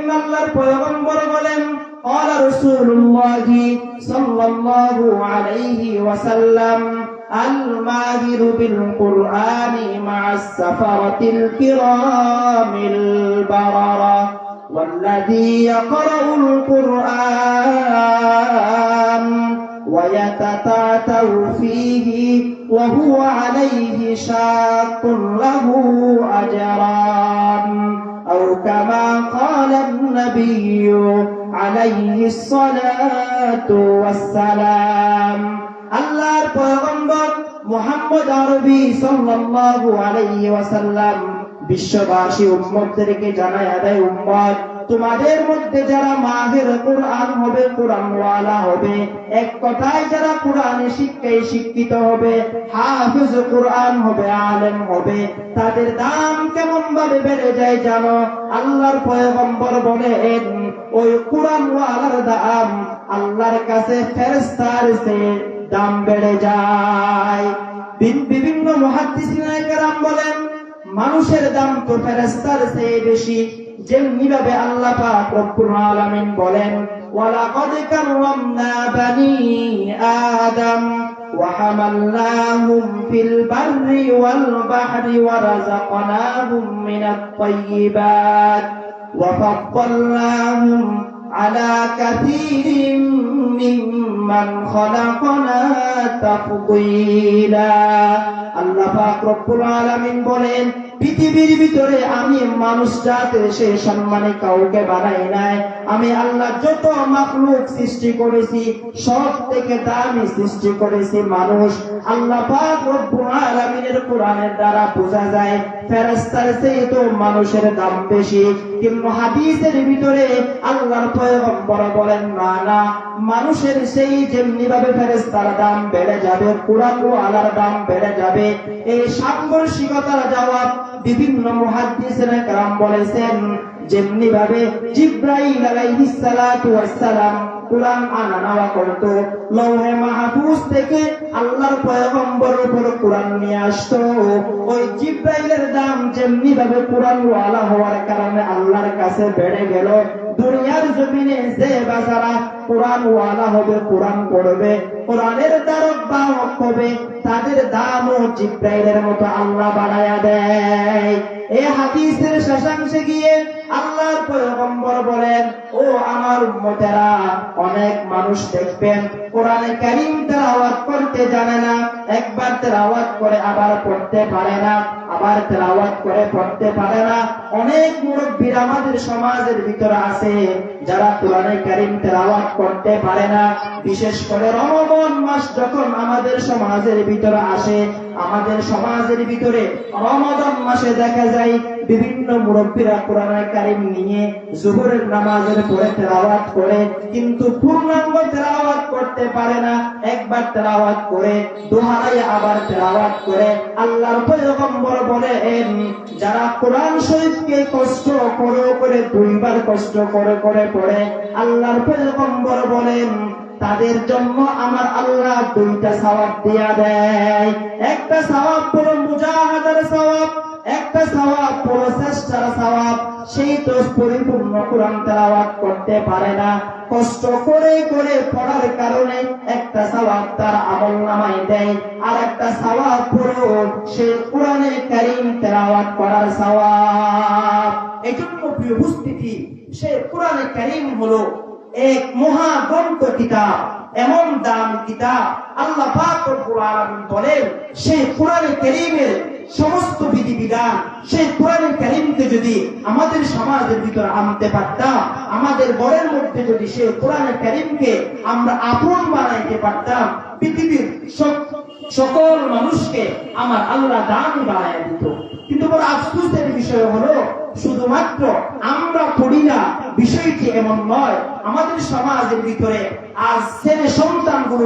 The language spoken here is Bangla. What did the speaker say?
এজন্য আল্লাহর পয়গম্বর বলেন قال رسول الله صلى الله عليه وسلم الماهر بالقرآن مع السفرة الكرام البررة والذي يقرأ القرآن ويتتعتع فيه وهو عليه شاق له أجران أو كما قال النبي عليه الصلاة والسلام আল্লাহর পয়গম্বর মুহাম্মদ আরবি সাল্লাল্লাহু আলাইহি ওয়াসাল্লাম বিশ্ববাসী উম্মতদেরকে জানায়া দেয়, উম্মত তোমাদের মধ্যে যারা মাহির কুরআন হবে, কুরআন ওয়ালা হবে, এক কথায় যারা কুরআনে শিক্ষায় শিক্ষিত হবে, হাফেজ কুরআন হবে, আলেম হবে, তাদের দাম কেমন ভাবে বেড়ে যায় জানো? আল্লাহর পয়গম্বর বলেন ওই কুরআন ওয়ালার দাম আল্লাহর কাছে ফেরেশতার চেয়ে দাম বেড়ে যায়। বিভিন্ন মুহাদ্দিসিনে কেরাম বলেন মানুষের দাম তো ফেরেশতার চেয়ে বেশি, যেমনি ভাবে আল্লাহ পাক রব্বুল আলামিন বলেন ওয়ালাকাদ কাররামনা বানি আদম ওয়া হামালনাহুম ফিল বাররি ওয়াল বাহরি ওয়া রাযাকনাহুম মিনাত তাইয়্যিবাত ওয়া ফাদ্দালনাহুম আলা কাসীরিম মিম্মান খালাকনা তাফদীলা। আল্লাহ পাক রব্বুল আলামিন বলেন পৃথিবীর ভিতরে আমি মানুষ জাতের সেই সম্মানে কাউকে বানাই নাই। আমি আল্লাহ যত মাখলুক সৃষ্টি করেছি সব থেকে দামি সৃষ্টি করেছি মানুষ। আল্লাহ পাক রব্বুল আলামিনের কোরআনের দ্বারা বোঝা যায় ফেরেশতার চেয়ে তো মানুষের দাম বেশি। কিন্তু হাদিসের ভিতরে আল্লাহর পয়গম্বর বলেন না না, মানুষের সেই যেমনি ভাবে ফেরেশতার দাম বেড়ে যাবে, কোরআন ওয়ালার দাম বেড়ে যাবে। এই সাংঘর্ষিকতার জবাব বিভিন্ন মুহাদ্দিসিনে কেরাম বলেছেন যেমনি ভাবে জিবরাইল আলাইহিস সালাতু ওয়াস সালাম কুরআন আনা নেওয়া করতো, লৌহে মাহফুজ থেকে আল্লাহর পয়গম্বরের উপর কুরআন নিয়ে আসতো, ওই জিবরাইলের দাম যেমনি ভাবে কুরআন ওয়ালা হওয়ার কারণে আল্লাহর কাছে বেড়ে গেল। দুনিয়ার জমিনে যে বাজারা কুরআন ওয়ালা হবে, কুরআন পড়বে, কুরআনের দ্বারক বাহক হবে, তাদের দামও জিবরাইলের মতো আল্লাহ বাড়ায়া দেয়। এই হাদিসের শেষাংশে গিয়ে আল্লাহর পয়গম্বর বলেন ও আমার উম্মতেরা, অনেক মানুষ দেখবেন কোরআনে কারীম তেলাওয়াত করতে জানে না, একবার তেলাওয়াত করে আবার পড়তে পারে না, আবার তেলাওয়াত করে পড়তে পারে না। অনেক মুরব্বিরা আমাদের সমাজের ভিতরে আছে যারা কোরআনে কারীম তেলাওয়াত করতে পারে না। বিশেষ করে রমজান মাস যখন আমাদের সমাজের ভিতরে আসে, আমাদের সমাজের ভিতরে রমজান মাসে দেখা যায় বিভিন্ন মুরব্বিরা কোরআনে কারীম নিয়ে যোহরের নামাজের পরে তেলাওয়াত করে, কিন্তু পূর্ণাঙ্গ তেলাওয়াত করতে পারে না। একবার তেলাওয়াত করে দোহারায় আবার তেলাওয়াত করে। আল্লাহর পয়গম্বর বলেন যারা কোরআন শরীফকে কষ্ট করে দুইবার কষ্ট করে পড়ে, আল্লাহর পয়গম্বর বলেন তাদের জন্য আমার আল্লাহ দুইটা সওয়াব দিয়া দেয়। একটা সওয়াব হলো মুজাহাদার সওয়াব, একটা সওয়াব হলো চেষ্টার সওয়াব। সেই তো পরিপূর্ণ কোরআন তেলাওয়াত করতে পারে না, কষ্ট করে পড়ার কারণে একটা সওয়াব তার আমলনামায় দেয়, আর একটা সওয়াব হলো সে কোরআনে কারীম তেলাওয়াত করার সওয়াব। এজন্য প্রিয় উপস্থিতি, সে কোরআনে কারীম হলো এক মহাগ্রন্থ কিতাব, এমন দামি কিতাব। আল্লাহ পাক রব্বুল আলামিন বলেন সেই কোরআনে কারীমের সমস্ত বিধিবিধান, সেই কোরআনে কারীমকে যদি আমাদের সমাজের ভিতরে আনতে পারতাম, আমাদের ঘরের মধ্যে যদি সেই কোরআনে কারীমকে আমরা আপন বানাইতে পারতাম, পৃথিবীর সকল মানুষকে আমার আল্লাহ দামি বানায় দিত। কিন্তু বড় আফসোসের বিষয় হলো শুধুমাত্র আমরা পড়ি না, বিষয়টি এমন নয়। আমাদের সমাজের ভিতরে আজ ছেলে সন্তানগুলো